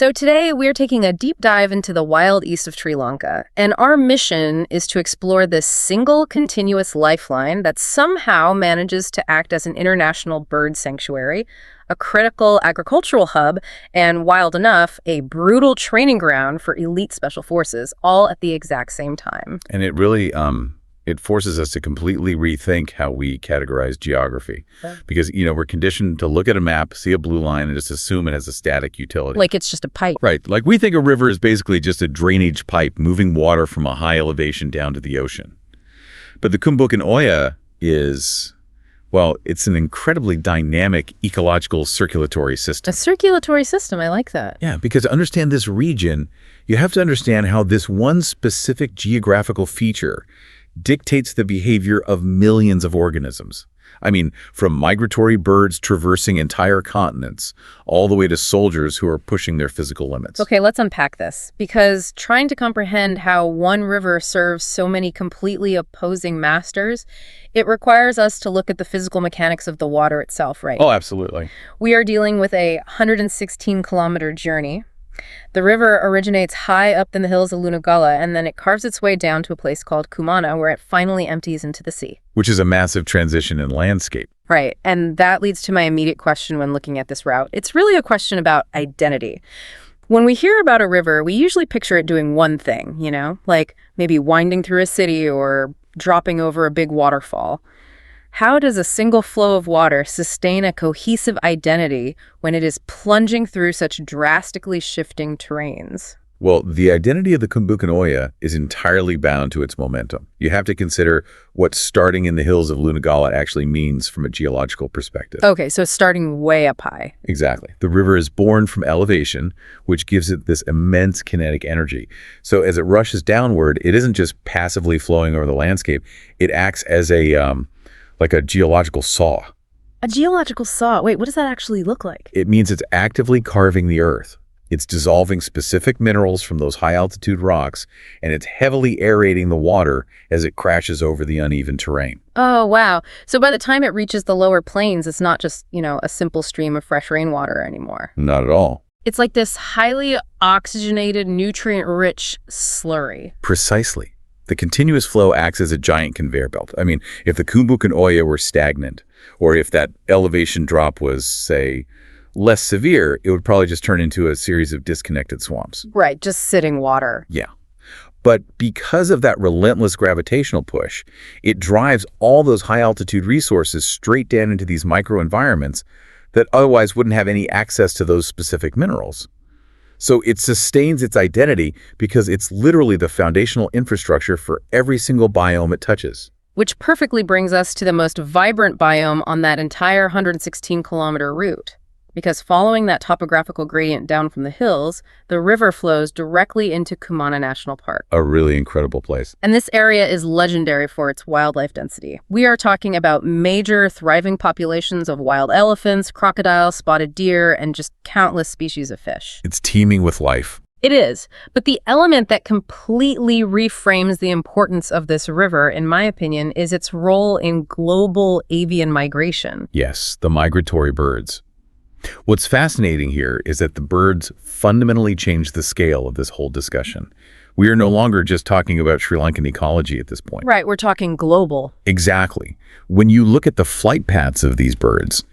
So today we're taking a deep dive into the wild east of Sri Lanka, and our mission is to explore this single continuous lifeline that somehow manages to act as an international bird sanctuary, a critical agricultural hub, and wild enough, a brutal training ground for elite special forces, all at the exact same time. And it really it forces us to completely rethink how we categorize geography. Yeah. Because, we're conditioned to look at a map, see a blue line, and just assume it has a static utility. Like it's just a pipe. Right. Like we think a river is basically just a drainage pipe moving water from a high elevation down to the ocean. But the Kumbukkan Oya is, well, it's an incredibly dynamic ecological circulatory system. A circulatory system, I like that. Yeah, because to understand this region, you have to understand how this one specific geographical feature dictates the behavior of millions of organisms. I mean, from migratory birds traversing entire continents, all the way to soldiers who are pushing their physical limits. Okay, let's unpack this, because trying to comprehend how one river serves so many completely opposing masters, it requires us to look at the physical mechanics of the water itself, right? Oh, absolutely. We are dealing with a 116-kilometer journey. The river originates high up in the hills of Lunugala, and then it carves its way down to a place called Kumana, where it finally empties into the sea. Which is a massive transition in landscape. Right, and that leads to my immediate question when looking at this route. It's really a question about identity. When we hear about a river, we usually picture it doing one thing, like maybe winding through a city or dropping over a big waterfall. How does a single flow of water sustain a cohesive identity when it is plunging through such drastically shifting terrains? Well, the identity of the Kumbukkan Oya is entirely bound to its momentum. You have to consider what starting in the hills of Lunugala actually means from a geological perspective. Okay, so it's starting way up high. Exactly. The river is born from elevation, which gives it this immense kinetic energy. So as it rushes downward, it isn't just passively flowing over the landscape. It acts as like a geological saw. A geological saw? Wait, what does that actually look like? It means it's actively carving the earth. It's dissolving specific minerals from those high-altitude rocks, and it's heavily aerating the water as it crashes over the uneven terrain. Oh, wow. So by the time it reaches the lower plains, it's not just, a simple stream of fresh rainwater anymore. Not at all. It's like this highly oxygenated, nutrient-rich slurry. Precisely. The continuous flow acts as a giant conveyor belt. I mean, if the Kumbukkan Oya were stagnant, or if that elevation drop was, say, less severe, it would probably just turn into a series of disconnected swamps. Right, just sitting water. Yeah. But because of that relentless gravitational push, it drives all those high-altitude resources straight down into these microenvironments that otherwise wouldn't have any access to those specific minerals. So it sustains its identity because it's literally the foundational infrastructure for every single biome it touches. Which perfectly brings us to the most vibrant biome on that entire 116-kilometer route. Because following that topographical gradient down from the hills, the river flows directly into Kumana National Park. A really incredible place. And this area is legendary for its wildlife density. We are talking about major, thriving populations of wild elephants, crocodiles, spotted deer, and just countless species of fish. It's teeming with life. It is. But the element that completely reframes the importance of this river, in my opinion, is its role in global avian migration. Yes, the migratory birds. What's fascinating here is that the birds fundamentally change the scale of this whole discussion. We are no longer just talking about Sri Lankan ecology at this point. Right, we're talking global. Exactly. When you look at the flight paths of these birds,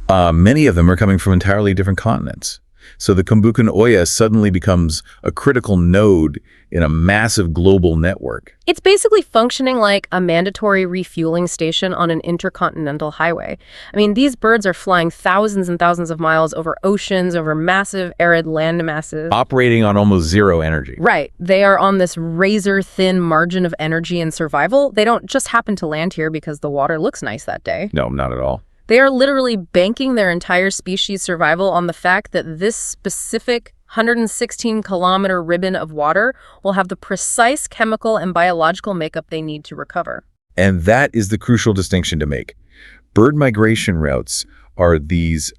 many of them are coming from entirely different continents. So the Kumbukkan Oya suddenly becomes a critical node in a massive global network. It's basically functioning like a mandatory refueling station on an intercontinental highway. I mean, these birds are flying thousands and thousands of miles over oceans, over massive arid land masses. Operating on almost zero energy. Right. They are on this razor-thin margin of energy and survival. They don't just happen to land here because the water looks nice that day. No, not at all. They are literally banking their entire species' survival on the fact that this specific 116-kilometer ribbon of water will have the precise chemical and biological makeup they need to recover. And that is the crucial distinction to make. Bird migration routes are these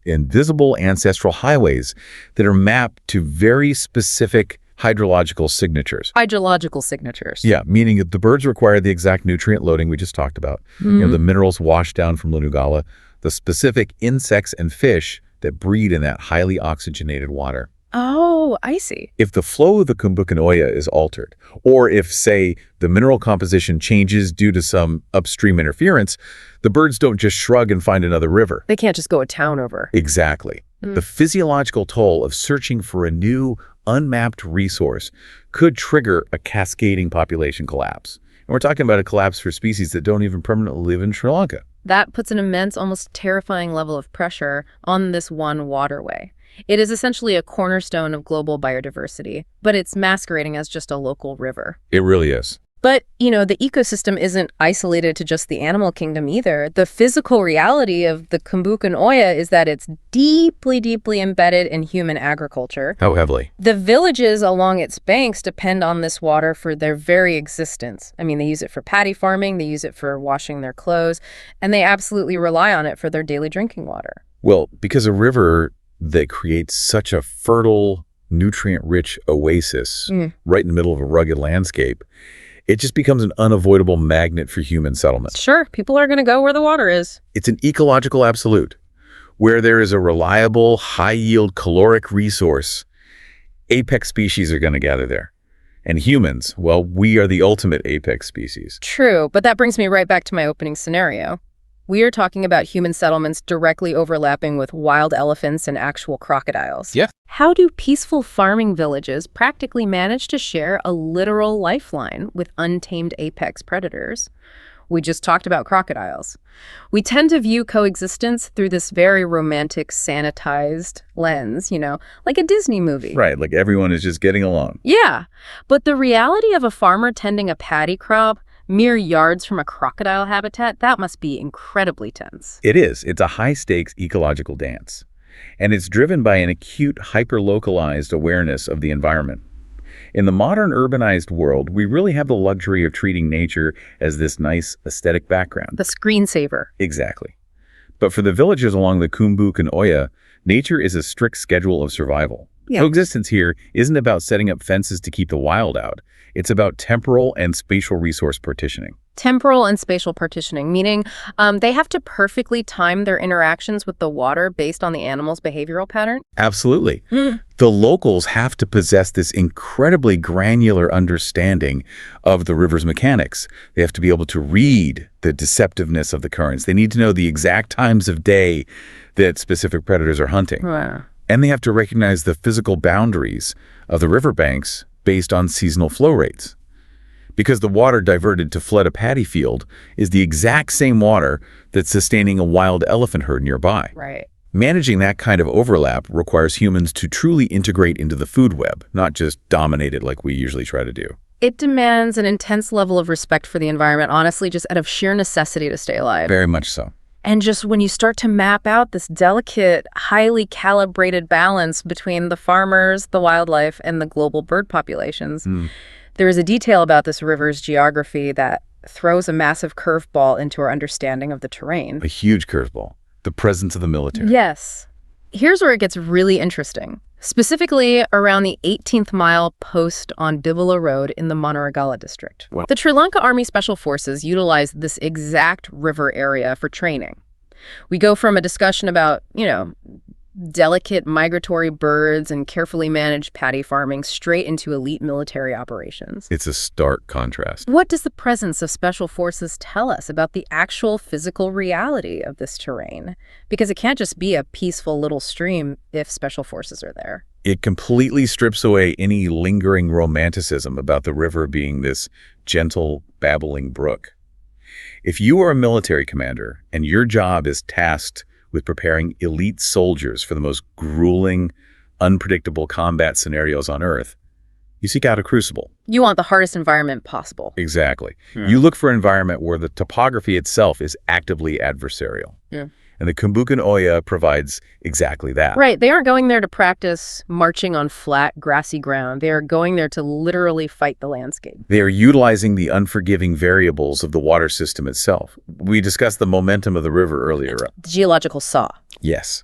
invisible ancestral highways that are mapped to very specific hydrological signatures. Hydrological signatures. Yeah, meaning that the birds require the exact nutrient loading we just talked about. The minerals washed down from Lunugala, the specific insects and fish that breed in that highly oxygenated water. Oh, I see. If the flow of the Kumbukkan Oya is altered, or if, say, the mineral composition changes due to some upstream interference, the birds don't just shrug and find another river. They can't just go a town over. Exactly. The physiological toll of searching for a new, unmapped resource could trigger a cascading population collapse. And we're talking about a collapse for species that don't even permanently live in Sri Lanka. That puts an immense, almost terrifying level of pressure on this one waterway. It is essentially a cornerstone of global biodiversity, but it's masquerading as just a local river. It really is. But, the ecosystem isn't isolated to just the animal kingdom either. The physical reality of the Kumbukkan Oya is that it's deeply, deeply embedded in human agriculture. How heavily? The villages along its banks depend on this water for their very existence. I mean, they use it for paddy farming, they use it for washing their clothes, and they absolutely rely on it for their daily drinking water. Well, because a river that creates such a fertile, nutrient-rich oasis right in the middle of a rugged landscape, it just becomes an unavoidable magnet for human settlement. Sure, people are going to go where the water is. It's an ecological absolute. Where there is a reliable, high-yield caloric resource, apex species are going to gather there. And humans, well, we are the ultimate apex species. True, but that brings me right back to my opening scenario. We are talking about human settlements directly overlapping with wild elephants and actual crocodiles. Yeah. How do peaceful farming villages practically manage to share a literal lifeline with untamed apex predators? We just talked about crocodiles. We tend to view coexistence through this very romantic, sanitized lens, like a Disney movie. Right, like everyone is just getting along. Yeah, but the reality of a farmer tending a paddy crop mere yards from a crocodile habitat, that must be incredibly tense. It is. It's a high-stakes ecological dance. And it's driven by an acute, hyper-localized awareness of the environment. In the modern urbanized world, we really have the luxury of treating nature as this nice aesthetic background. The screensaver. Exactly. But for the villagers along the Kumbukkan Oya, nature is a strict schedule of survival. Yeah. Coexistence here isn't about setting up fences to keep the wild out. It's about temporal and spatial resource partitioning. Temporal and spatial partitioning, meaning they have to perfectly time their interactions with the water based on the animal's behavioral pattern? Absolutely. The locals have to possess this incredibly granular understanding of the river's mechanics. They have to be able to read the deceptiveness of the currents. They need to know the exact times of day that specific predators are hunting. Wow. And they have to recognize the physical boundaries of the riverbanks based on seasonal flow rates. Because the water diverted to flood a paddy field is the exact same water that's sustaining a wild elephant herd nearby. Right. Managing that kind of overlap requires humans to truly integrate into the food web, not just dominate it like we usually try to do. It demands an intense level of respect for the environment, honestly, just out of sheer necessity to stay alive. Very much so. And just when you start to map out this delicate, highly calibrated balance between the farmers, the wildlife, and the global bird populations, there is a detail about this river's geography that throws a massive curveball into our understanding of the terrain. A huge curveball. The presence of the military. Yes. Here's where it gets really interesting. Specifically around the 18th mile post on Bibala Road in the Lunugala district. Wow. The Sri Lanka Army Special Forces utilize this exact river area for training. We go from a discussion about, delicate migratory birds and carefully managed paddy farming straight into elite military operations. It's a stark contrast. What does the presence of special forces tell us about the actual physical reality of this terrain? Because it can't just be a peaceful little stream if special forces are there. It completely strips away any lingering romanticism about the river being this gentle, babbling brook. If you are a military commander and your job is tasked with preparing elite soldiers for the most grueling, unpredictable combat scenarios on Earth, you seek out a crucible. You want the hardest environment possible. Exactly. You look for an environment where the topography itself is actively adversarial. Yeah. And the Kumbukkan Oya provides exactly that. Right. They aren't going there to practice marching on flat, grassy ground. They are going there to literally fight the landscape. They are utilizing the unforgiving variables of the water system itself. We discussed the momentum of the river earlier. The geological saw. Yes.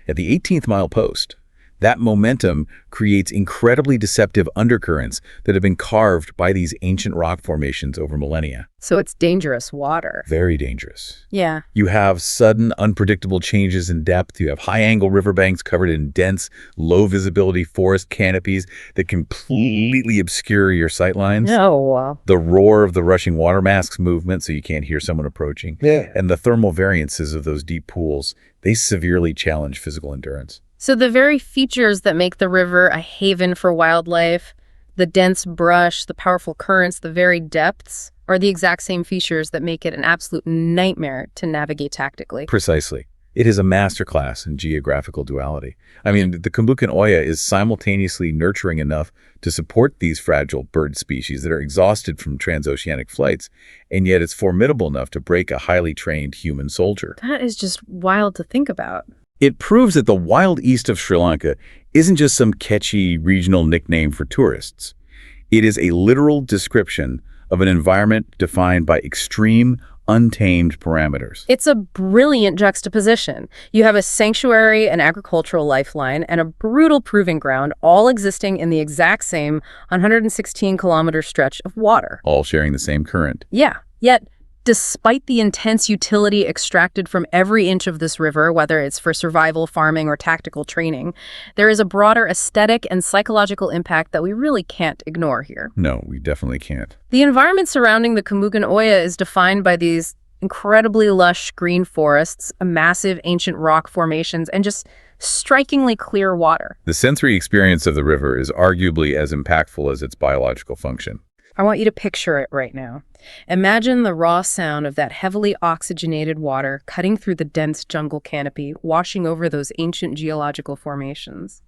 At the 18th mile post, That momentum creates incredibly deceptive undercurrents that have been carved by these ancient rock formations over millennia. So it's dangerous water. Very dangerous. Yeah. You have sudden, unpredictable changes in depth. You have high-angle riverbanks covered in dense, low-visibility forest canopies that completely obscure your sightlines. No. The roar of the rushing water masks movement so you can't hear someone approaching. Yeah. And the thermal variances of those deep pools, they severely challenge physical endurance. So the very features that make the river a haven for wildlife, the dense brush, the powerful currents, the varied depths, are the exact same features that make it an absolute nightmare to navigate tactically. Precisely. It is a masterclass in geographical duality. I mean, the Kumbukkan Oya is simultaneously nurturing enough to support these fragile bird species that are exhausted from transoceanic flights, and yet it's formidable enough to break a highly trained human soldier. That is just wild to think about. It proves that the wild east of Sri Lanka isn't just some catchy regional nickname for tourists. It is a literal description of an environment defined by extreme, untamed parameters. It's a brilliant juxtaposition. You have a sanctuary, an agricultural lifeline, and a brutal proving ground, all existing in the exact same 116-kilometer stretch of water. All sharing the same current. Yeah, yet despite the intense utility extracted from every inch of this river, whether it's for survival, farming, or tactical training, there is a broader aesthetic and psychological impact that we really can't ignore here. No, we definitely can't. The environment surrounding the Kumbukkan Oya is defined by these incredibly lush green forests, massive ancient rock formations, and just strikingly clear water. The sensory experience of the river is arguably as impactful as its biological function. I want you to picture it right now. Imagine the raw sound of that heavily oxygenated water cutting through the dense jungle canopy, washing over those ancient geological formations.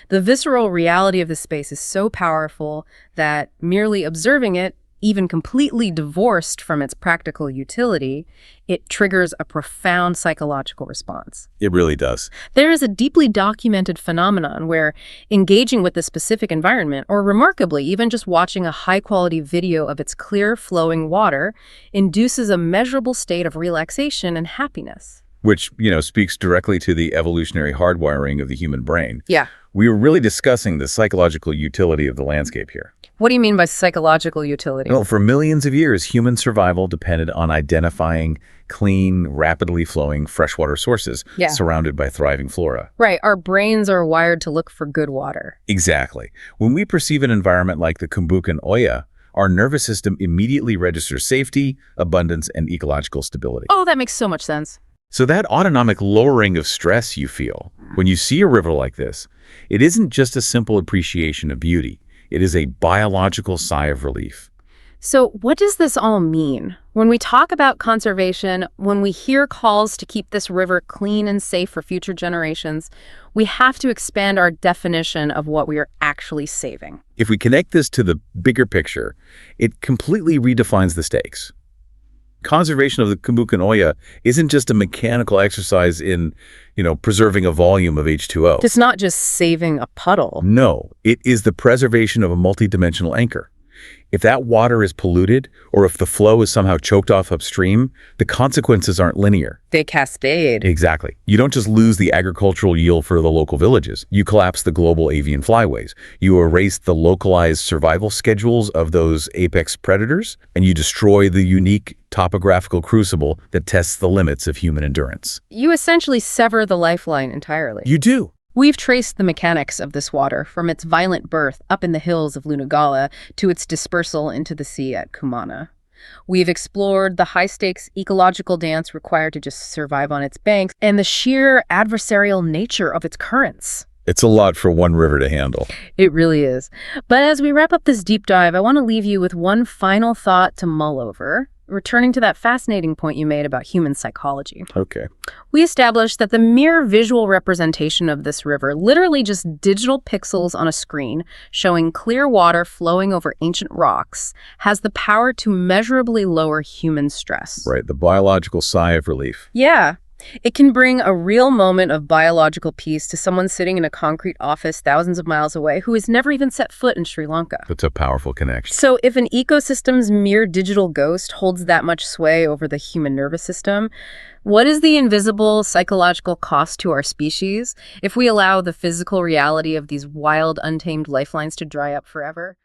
The visceral reality of the space is so powerful that merely observing it, even completely divorced from its practical utility, it triggers a profound psychological response. It really does. There is a deeply documented phenomenon where engaging with the specific environment, or remarkably, even just watching a high-quality video of its clear, flowing water, induces a measurable state of relaxation and happiness. Which, speaks directly to the evolutionary hardwiring of the human brain. Yeah. We were really discussing the psychological utility of the landscape here. What do you mean by psychological utility? Well, for millions of years, human survival depended on identifying clean, rapidly flowing freshwater sources surrounded by thriving flora. Right. Our brains are wired to look for good water. Exactly. When we perceive an environment like the Kumbukkan Oya, our nervous system immediately registers safety, abundance, and ecological stability. Oh, that makes so much sense. So that autonomic lowering of stress you feel when you see a river like this, it isn't just a simple appreciation of beauty. It is a biological sigh of relief. So what does this all mean? When we talk about conservation, when we hear calls to keep this river clean and safe for future generations, we have to expand our definition of what we are actually saving. If we connect this to the bigger picture, it completely redefines the stakes. Conservation of the Kumbukkan Oya isn't just a mechanical exercise in, preserving a volume of H2O. It's not just saving a puddle. No, it is the preservation of a multidimensional anchor. If that water is polluted, or if the flow is somehow choked off upstream, the consequences aren't linear. They cascade. Exactly. You don't just lose the agricultural yield for the local villages. You collapse the global avian flyways. You erase the localized survival schedules of those apex predators, and you destroy the unique topographical crucible that tests the limits of human endurance. You essentially sever the lifeline entirely. You do. We've traced the mechanics of this water from its violent birth up in the hills of Lunugala to its dispersal into the sea at Kumana. We've explored the high-stakes ecological dance required to just survive on its banks and the sheer adversarial nature of its currents. It's a lot for one river to handle. It really is. But as we wrap up this deep dive, I want to leave you with one final thought to mull over. Returning to that fascinating point you made about human psychology. Okay. We established that the mere visual representation of this river, literally just digital pixels on a screen showing clear water flowing over ancient rocks, has the power to measurably lower human stress. Right, the biological sigh of relief. Yeah. It can bring a real moment of biological peace to someone sitting in a concrete office thousands of miles away who has never even set foot in Sri Lanka. That's a powerful connection. So if an ecosystem's mere digital ghost holds that much sway over the human nervous system, what is the invisible psychological cost to our species if we allow the physical reality of these wild, untamed lifelines to dry up forever?